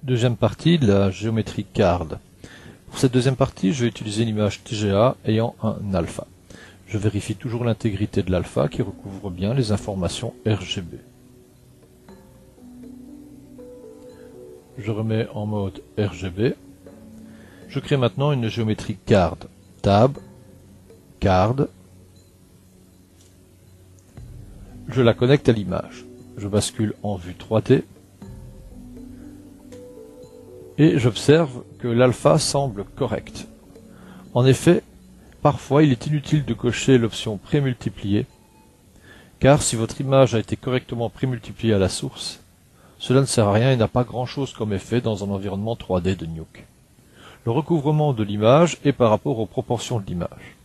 Deuxième partie de la géométrie card. Pour cette deuxième partie, je vais utiliser une image TGA ayant un alpha. Je vérifie toujours l'intégrité de l'alpha qui recouvre bien les informations RGB. Je remets en mode RGB. Je crée maintenant une géométrie card. Tab, card. Je la connecte à l'image. Je bascule en vue 3D. Et j'observe que l'alpha semble correct. En effet, parfois il est inutile de cocher l'option prémultiplier, car si votre image a été correctement prémultipliée à la source, cela ne sert à rien et n'a pas grand-chose comme effet dans un environnement 3D de Nuke. Le recouvrement de l'image est par rapport aux proportions de l'image.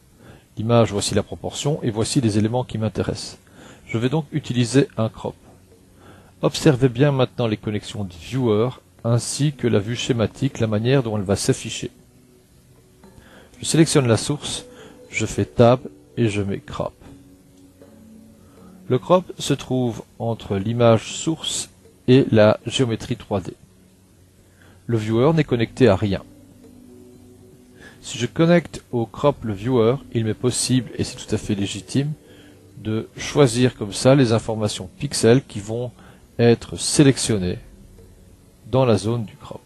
L'image, voici la proportion et voici les éléments qui m'intéressent. Je vais donc utiliser un crop. Observez bien maintenant les connexions du viewer ainsi que la vue schématique, la manière dont elle va s'afficher. Je sélectionne la source, je fais Tab et je mets Crop. Le crop se trouve entre l'image source et la géométrie 3D. Le viewer n'est connecté à rien. Si je connecte au crop le viewer, il m'est possible, et c'est tout à fait légitime, de choisir comme ça les informations pixels qui vont être sélectionnées dans la zone du crop.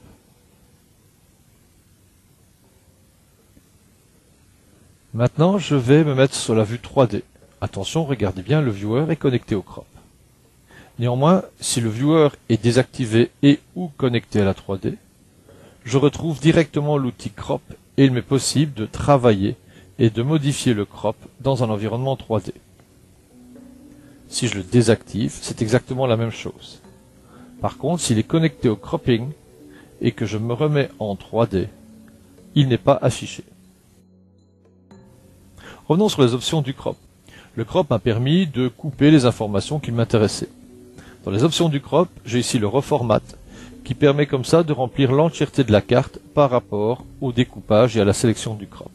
Maintenant, je vais me mettre sur la vue 3D. Attention, regardez bien, le viewer est connecté au crop. Néanmoins, si le viewer est désactivé et ou connecté à la 3D, je retrouve directement l'outil crop et il m'est possible de travailler et de modifier le crop dans un environnement 3D. Si je le désactive, c'est exactement la même chose. Par contre, s'il est connecté au cropping et que je me remets en 3D, il n'est pas affiché. Revenons sur les options du crop. Le crop m'a permis de couper les informations qui m'intéressaient. Dans les options du crop, j'ai ici le reformat qui permet comme ça de remplir l'entièreté de la carte par rapport au découpage et à la sélection du crop.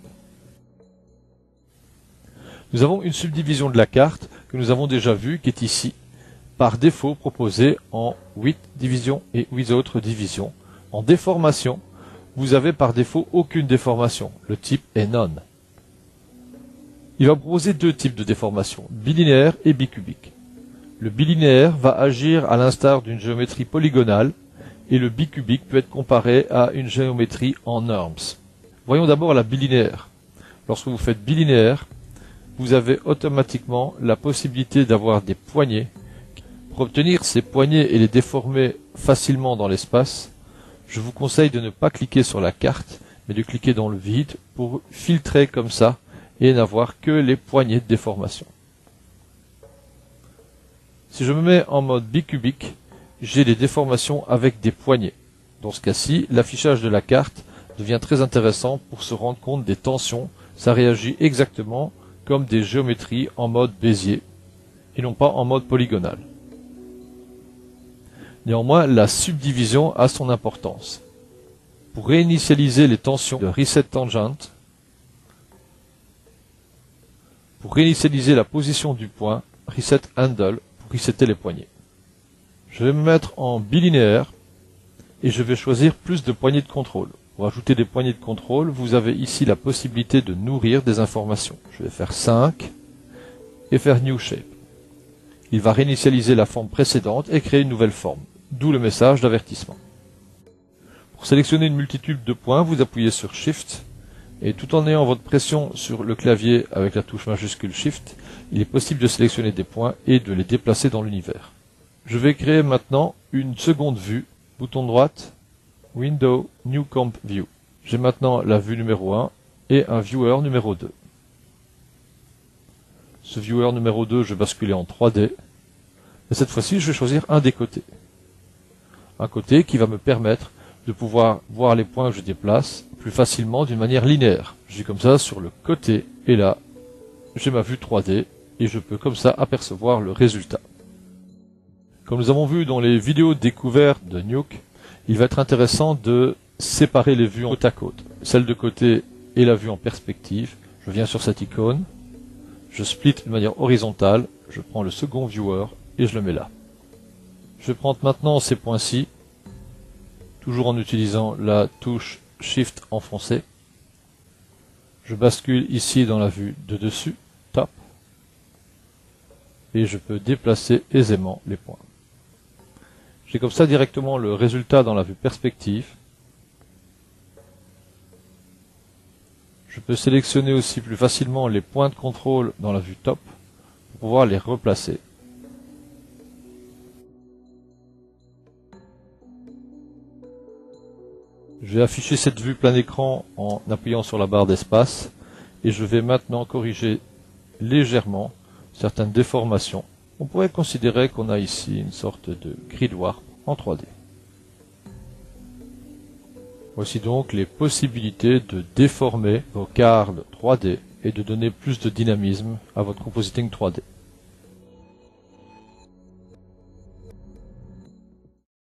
Nous avons une subdivision de la carte que nous avons déjà vue qui est ici, par défaut proposée en 8 divisions et 8 autres divisions. En déformation, vous avez par défaut aucune déformation. Le type est none. Il va proposer deux types de déformation, bilinéaire et bicubique. Le bilinéaire va agir à l'instar d'une géométrie polygonale et le bicubique peut être comparé à une géométrie en norms. Voyons d'abord la bilinéaire. Lorsque vous faites bilinéaire, vous avez automatiquement la possibilité d'avoir des poignées. Pour obtenir ces poignées et les déformer facilement dans l'espace, je vous conseille de ne pas cliquer sur la carte, mais de cliquer dans le vide pour filtrer comme ça et n'avoir que les poignées de déformation. Si je me mets en mode bicubique, j'ai des déformations avec des poignées. Dans ce cas-ci, l'affichage de la carte devient très intéressant pour se rendre compte des tensions. Ça réagit exactement comme des géométries en mode Bézier et non pas en mode polygonal. Néanmoins, la subdivision a son importance. Pour réinitialiser les tensions de Reset Tangent, pour réinitialiser la position du point, Reset Handle, pour resetter les poignées. Je vais me mettre en bilinéaire et je vais choisir plus de poignées de contrôle. Pour ajouter des poignées de contrôle, vous avez ici la possibilité de nourrir des informations. Je vais faire 5 et faire New Shape. Il va réinitialiser la forme précédente et créer une nouvelle forme, d'où le message d'avertissement. Pour sélectionner une multitude de points, vous appuyez sur Shift et tout en ayant votre pression sur le clavier avec la touche majuscule Shift, il est possible de sélectionner des points et de les déplacer dans l'univers. Je vais créer maintenant une seconde vue, bouton droite, Window, New Comp View. J'ai maintenant la vue numéro 1 et un viewer numéro 2. Ce viewer numéro 2, je vais basculer en 3D. Et cette fois-ci, je vais choisir un des côtés. Un côté qui va me permettre de pouvoir voir les points que je déplace plus facilement d'une manière linéaire. Je suis comme ça sur le côté et là, j'ai ma vue 3D et je peux comme ça apercevoir le résultat. Comme nous avons vu dans les vidéos découvertes de Nuke, il va être intéressant de séparer les vues côte à côte. Celle de côté et la vue en perspective. Je viens sur cette icône, je split de manière horizontale, je prends le second viewer et je le mets là. Je vais prendre maintenant ces points-ci toujours en utilisant la touche Shift enfoncé. Je bascule ici dans la vue de dessus, Top, et je peux déplacer aisément les points. J'ai comme ça directement le résultat dans la vue perspective. Je peux sélectionner aussi plus facilement les points de contrôle dans la vue top pour pouvoir les replacer. Je vais afficher cette vue plein écran en appuyant sur la barre d'espace et je vais maintenant corriger légèrement certaines déformations. On pourrait considérer qu'on a ici une sorte de grid warp en 3D. Voici donc les possibilités de déformer vos cartes 3D et de donner plus de dynamisme à votre compositing 3D.